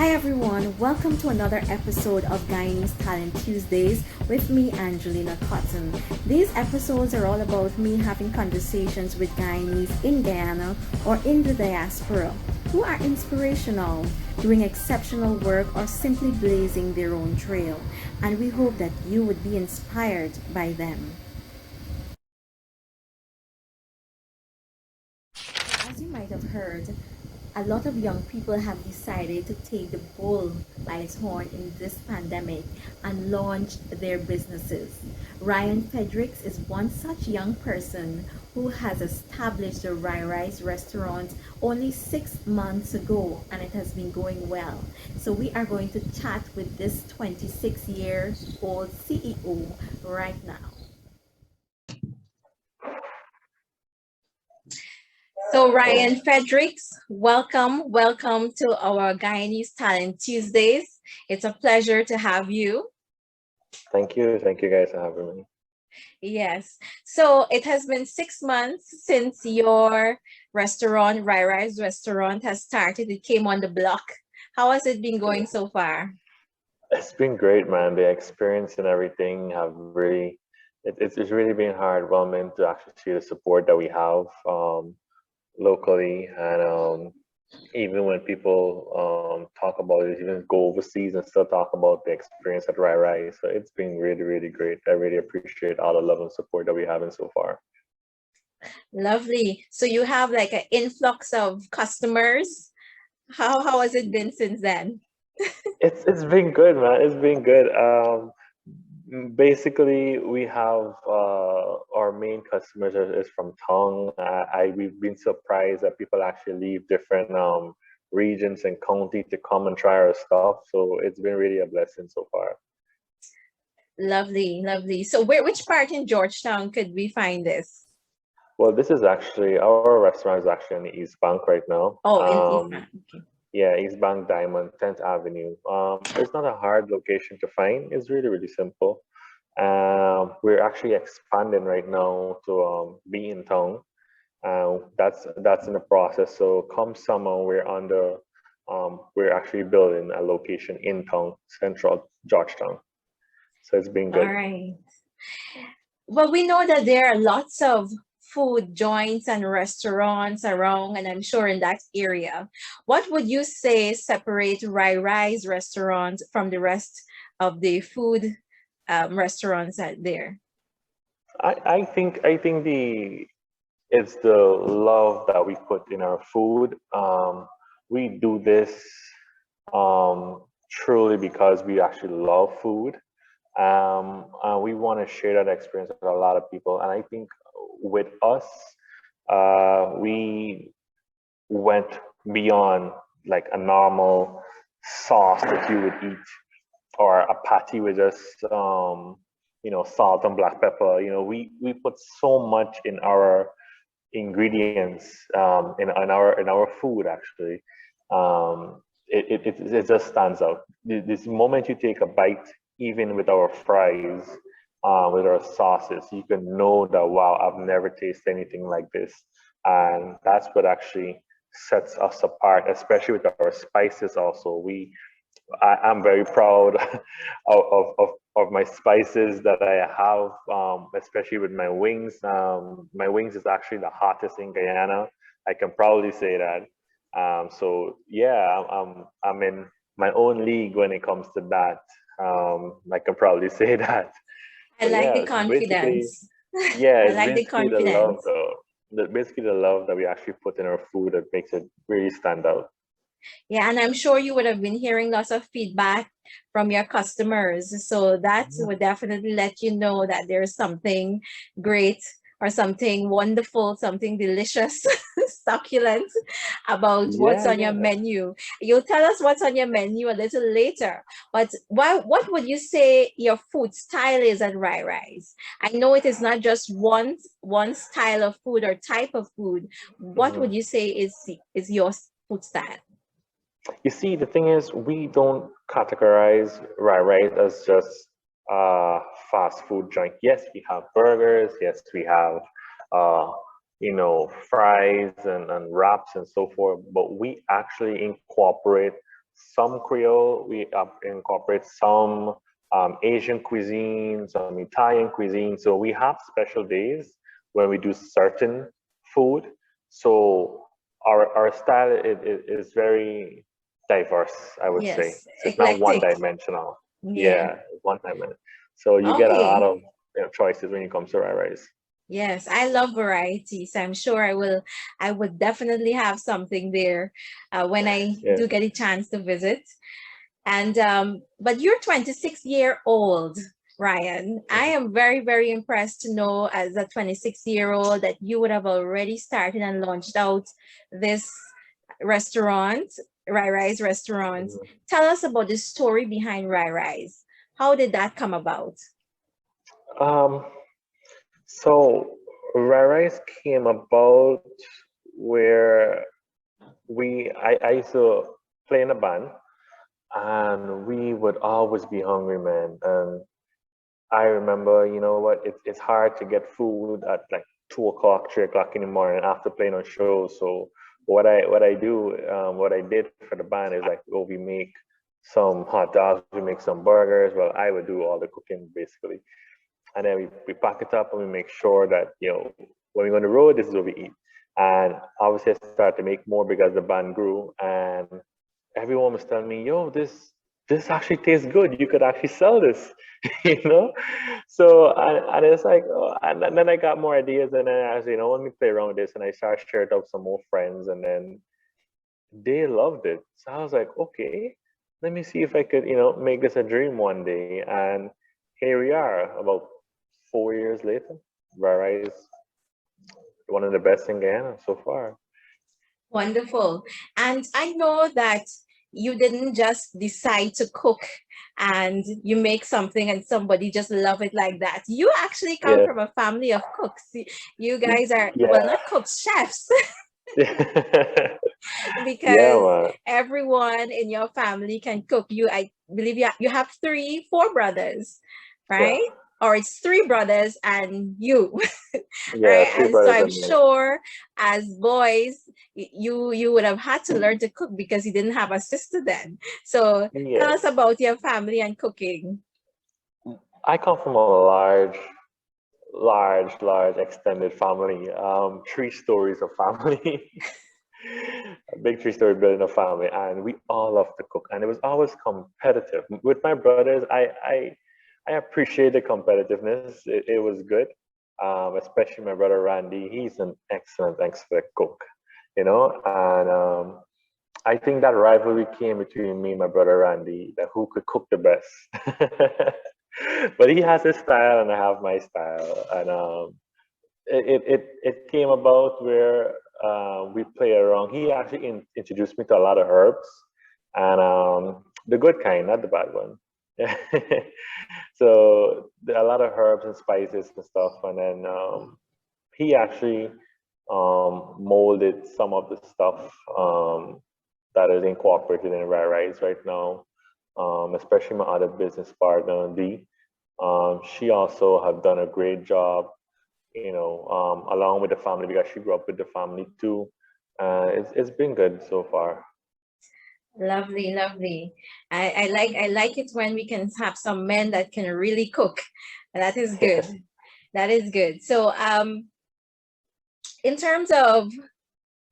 Hi everyone, welcome to another episode of Guyanese Talent Tuesdays with me, Angelina Cotton. These episodes are all about me having conversations with Guyanese in Guyana or in the diaspora who are inspirational, doing exceptional work, or simply blazing their own trail. And we hope that you would be inspired by them. As you might have heard, a lot of young people have decided to take the bull by its horn in this pandemic and launch their businesses. Ryan Fredericks is one such young person who has established the RyRy's restaurant only 6 months ago, and it has been going well. So we are going to chat with this 26-year-old CEO right now. So Ryan Fredericks, welcome to our Guyanese Talent Tuesdays. It's a pleasure to have you. Thank you guys for having me. Yes. So it has been 6 months since your restaurant, RyRy's restaurant, has started. It came on the block. How has it been going so far? It's been great, man. The experience and everything have really, it's really been heartwarming to actually see the support that we have locally, and even when people talk about it, even go overseas and still talk about the experience at RyRy. So it's been really, really great. I really appreciate all the love and support that we have so far. Lovely. So you have like an influx of customers. How has it been since then? It's been good, man. It's been good. Basically, we have our main customers is from Tong. We've been surprised that people actually leave different regions and county to come and try our stuff. So it's been really a blessing so far. Lovely, lovely. So which part in Georgetown could we find this? Well, this is actually, our restaurant is actually in the East Bank right now. Oh, in East Bank. Okay. Yeah, East Bank Diamond, 10th Avenue. It's not a hard location to find. It's really, really simple. We're actually expanding right now to be in town. That's in the process. So come summer, we're actually building a location in town, central Georgetown. So it's been good. All right. Well, we know that there are lots of food joints and restaurants around, and I'm sure in that area. What would you say separate RyRy's restaurant from the rest of the food restaurants out there? I think it's the love that we put in our food. We do this truly because we actually love food. We want to share that experience with a lot of people, and I think with us, we went beyond like a normal sauce that you would eat, or a patty with just salt and black pepper. We put so much in our ingredients, in our food actually. It just stands out. This moment you take a bite, even with our fries, with our sauces, you can know that, wow, I've never tasted anything like this. And that's what actually sets us apart, especially with our spices also. I'm very proud of my spices that I have, especially with my wings. My wings is actually the hottest in Guyana. I can proudly say that. So yeah, I'm in my own league when it comes to that. I can probably say that. I But like yeah, the basically, confidence. yeah, I it's like the basically the love confidence. though. Basically the love that we actually put in our food that makes it really stand out. Yeah, and I'm sure you would have been hearing lots of feedback from your customers. So that would definitely let you know that there's something great or something wonderful, something delicious, succulent about what's Yeah, on your yeah. menu. You'll tell us what's on your menu a little later. But what would you say your food style is at RyRy's? I know it is not just one style of food or type of food. What would Mhm. you say is your food style? You see, the thing is, we don't categorize right as just fast food joint. Yes, we have burgers. Yes, we have uh, fries and wraps and so forth. But we actually incorporate some Creole, we incorporate some Asian cuisine, some Italian cuisine. So we have special days when we do certain food. So our style is very diverse, I would say. Yes, So it's not one eclectic. dimensional. Yeah. Yeah, one dimensional. So you get a lot Okay. of choices when it comes to RyRy's. Yes, I love varieties. I'm sure I would definitely have something there when I Yeah. do get a chance to visit. And but you're 26-year-old, Ryan. I Mhm. am very, very impressed to know as a 26-year-old that you would have already started and launched out this restaurant, RyRy's restaurant. Mhm. Tell us about the story behind RyRy's. How did that come about? Um, so RyRy's came about where I used to play in a band and we would always be hungry, man. And I remember, you know what, it's hard to get food at like 2 o'clock, 3 o'clock in the morning after playing on shows. So what I did for the band is like, oh, we make some hot dogs, we make some burgers. Well, I would do all the cooking basically. And then we pack it up and we make sure that, when we go on the road, this is what we eat. And obviously I started to make more because the band grew and everyone was telling me, yo, this actually tastes good. You could actually sell this, you know? So and it's like, oh, and then I got more ideas and then I was, let me play around with this and I started sharing it out with some more friends and then they loved it. So I was like, okay, let me see if I could, make this a dream one day. And here we are, about 4 years later. RyRy is one of the best in Guyana so far. Wonderful. And I know that you didn't just decide to cook and you make something and somebody just love it like that. You actually come Yeah, from a family of cooks. You guys are, well, yeah, not cooks, chefs, yeah, because man. everyone in your family can cook. I believe you have four brothers, Yeah, right? Or it's three brothers and you. yeah, Right? three And so brothers I'm and me. sure as boys, you would have had to learn to cook because you didn't have a sister then. So tell Yeah, us about your family and cooking. I come from a large extended family. 3 stories of family. A big 3 story building of family, and we all love to cook. And it was always competitive. With my brothers, I appreciate the competitiveness. It was good. Especially my brother Randy. He's an excellent cook. And I think that rivalry came between me and my brother Randy, that who could cook the best. But he has his style and I have my style. And it came about where we play around. He actually introduced me to a lot of herbs and the good kind, not the bad one. So there are a lot of herbs and spices and stuff. And then he actually molded some of the stuff that is incorporated in RyRy's right now, especially my other business partner, Dee. She also have done a great job, along with the family because she grew up with the family too. It's been good so far. Lovely, lovely. I like it when we can have some men that can really cook. That is good. That is good. So in terms of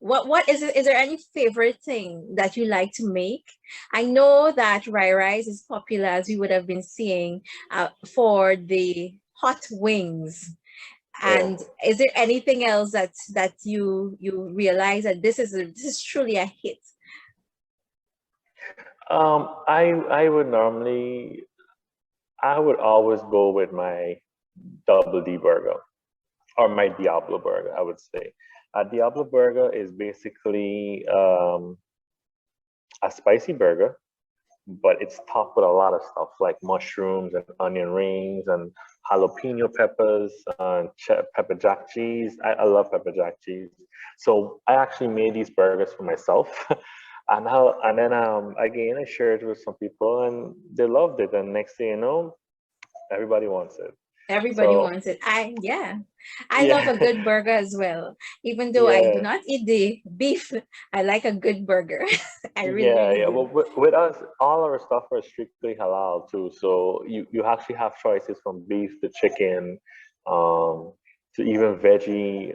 what is it, is there any favorite thing that you like to make? I know that RyRy's is popular, as we would have been seeing, for the hot wings. Yeah. And is there anything else that you realize that this is truly a hit? I would always go with my double D burger or my Diablo burger, I would say. A Diablo burger is basically a spicy burger, but it's topped with a lot of stuff like mushrooms and onion rings and jalapeno peppers and pepper jack cheese. I love pepper jack cheese. So I actually made these burgers for myself. And then again I shared it with some people and they loved it. And next thing you know, everybody wants it. Everybody So wants it. I love a yeah, good burger as well. Even though I do yeah, not eat the beef, I like a good burger. I really, yeah, really yeah. do. Well, with us, all our stuff are strictly halal too. So you actually have choices from beef to chicken, um, to even veggie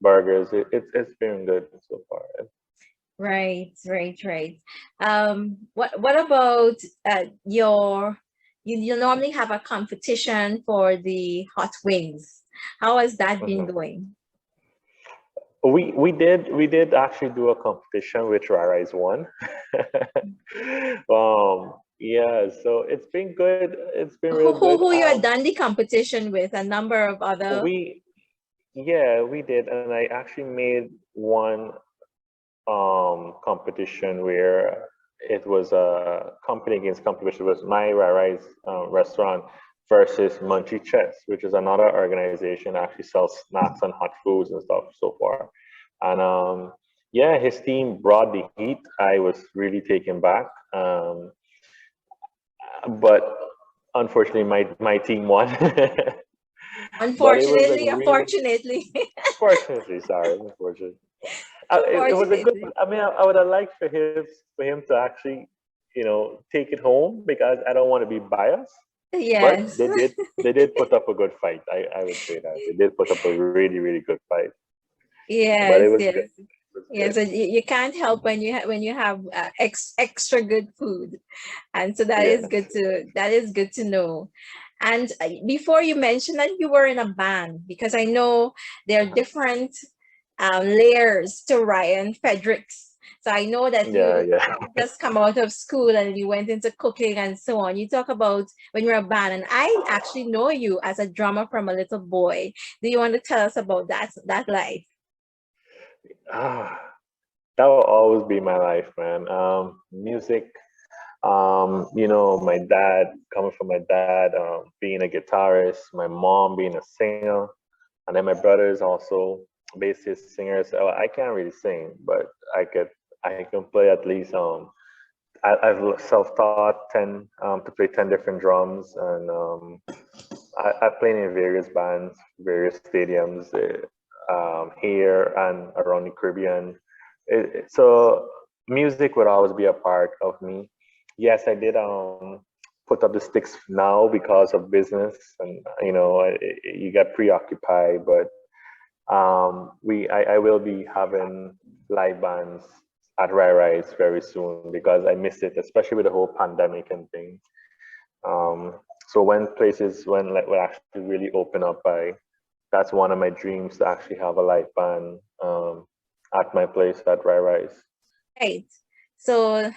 burgers. It's been good so far. Right, right, right. What about you normally have a competition for the hot wings. How has that been Mhm. going? We did actually do a competition which RyRy's won. Yeah, so it's been good. It's been real good. Who you had done the competition with? A number of other. We Yeah, we did, and I actually made one competition where it was a company against competition. It was my RyRy's restaurant versus Munchie Chess, which is another organization that actually sells snacks and hot foods and stuff so far. And yeah, his team brought the heat. I was really taken back. But unfortunately, my team won. But it was like Unfortunately, really, unfortunately, fortunately, sorry, unfortunately. It was a good. unfortunately. I mean, I would have liked for him to actually, take it home because I don't want to be biased. But Yes. they did put up a good fight. I would say that they did put up a really really good fight. But it Yes, was good. yes. It was Yes, good. and you can't help when you have extra good food. And so Yes. that is good to know. And before you mentioned that you were in a band, because I know there are different layers to Ryan Fredericks. So I know that Yeah, you yeah. just come out of school and you went into cooking and so on. You talk about when you're a band, and I actually know you as a drummer from a little boy. Do you want to tell us about that life? Ah, that will always be my life, man. Music. My dad, coming from my dad, being a guitarist, my mom being a singer, and then my brothers also bassist singers. So I can't really sing, but I can play at least. I've self-taught to play 10 different drums, and I've played in various bands, various stadiums, here and around the Caribbean. So music would always be a part of me. Yes, I did put up the sticks now because of business, and you get preoccupied. But I will be having live bands at RyRy's very soon because I miss it, especially with the whole pandemic and thing. Um, so when like will actually really open up, that's one of my dreams to actually have a live band at my place at RyRy's. Right. So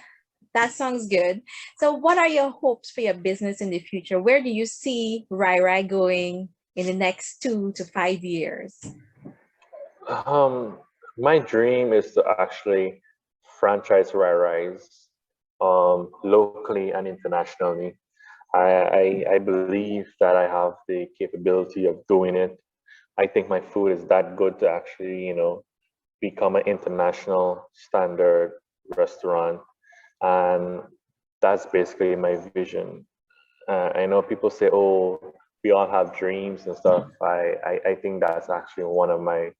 that sounds good. So what are your hopes for your business in the future? Where do you see RyRy going in the next 2 to 5 years? Um, my dream is to actually franchise RyRy's locally and internationally. I believe that I have the capability of doing it. I think my food is that good to actually, become an international standard restaurant. And that's basically my vision. I know people say, oh, we all have dreams and stuff. I think that's actually one of my,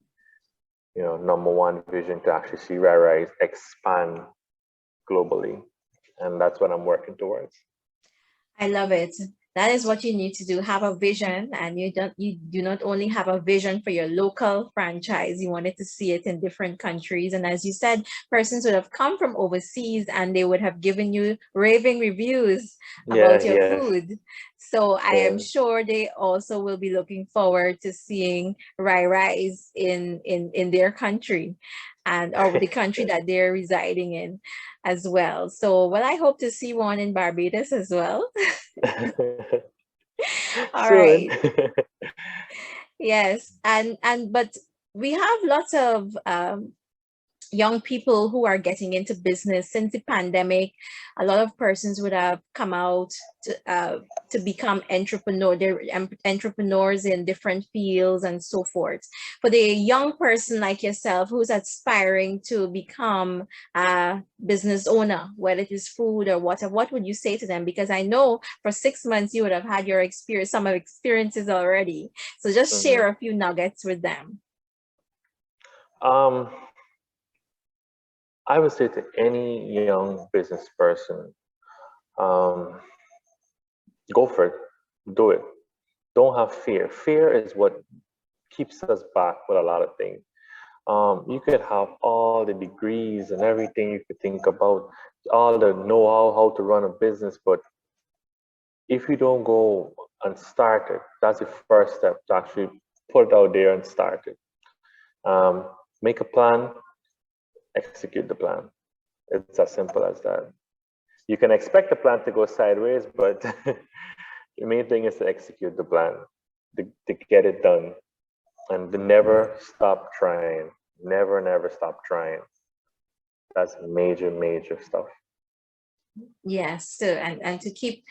number one vision to actually see RyRy's expand globally. And that's what I'm working towards. I love it. That is what you need to do. Have a vision, and you do not only have a vision for your local franchise, you wanted to see it in different countries. And as you said, persons would have come from overseas and they would have given you raving reviews about Yeah, your yes, food. So I am yeah. sure they also will be looking forward to seeing RyRy's in their country, and or the country that they're residing in as well. So well, I hope to see one in Barbados as well. All Soon. right. Yes. And but we have lots of young people who are getting into business since the pandemic. A lot of persons would have come out to become entrepreneur. They're entrepreneurs in different fields and so forth. For the young person like yourself who's aspiring to become a business owner, whether it is food or whatever, what would you say to them? Because I know for 6 months you would have had your experience, some experiences already. So just share a few nuggets with them. I would say to any young business person, go for it, do it. Don't have fear. Fear is what keeps us back with a lot of things. You could have all the degrees and everything you could think about, all the know-how how to run a business, but if you don't go and start it, that's the first step, to actually put it out there and start it. Make a plan, execute the plan. It's as simple as that. You can expect the plan to go sideways, but the main thing is to execute the plan, to get it done, and to never stop trying. Never stop trying. That's major stuff. Yes, so and to keep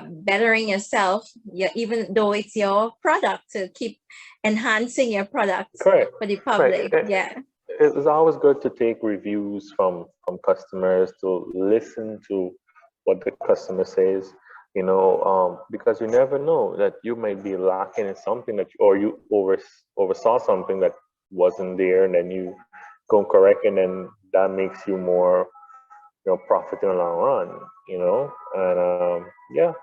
bettering yourself, even though it's your product, to keep enhancing your product. Correct. For the public. Correct. Yeah. It's always good to take reviews from customers, to listen to what the customer says, because you never know that you might be lacking in something or you oversaw something that wasn't there, and then you go correct, and then that makes you more profit in the long run, and yeah.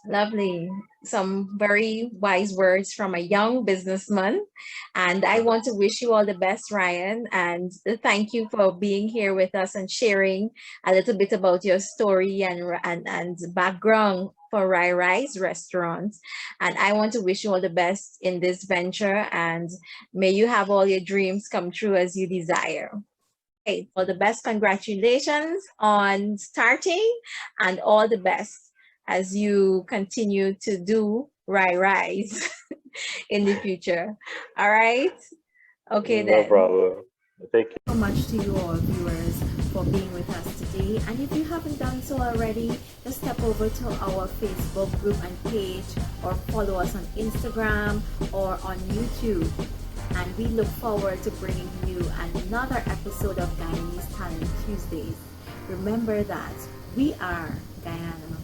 Lovely. Some very wise words from a young businessman. And I want to wish you all the best, Ryan. And thank you for being here with us and sharing a little bit about your story and background for RyRy's restaurants. And I want to wish you all the best in this venture. And may you have all your dreams come true as you desire. Okay, all the best. Congratulations on starting, and all the best as you continue to do RyRy's in the future. All right. Okay, No then. problem. Thank you So much to you all viewers for being with us today. And if you haven't done so already, just step over to our Facebook group and page, or follow us on Instagram or on YouTube. And we look forward to bringing you another episode of Guyanese Talent Tuesdays. Remember that we are Guyana.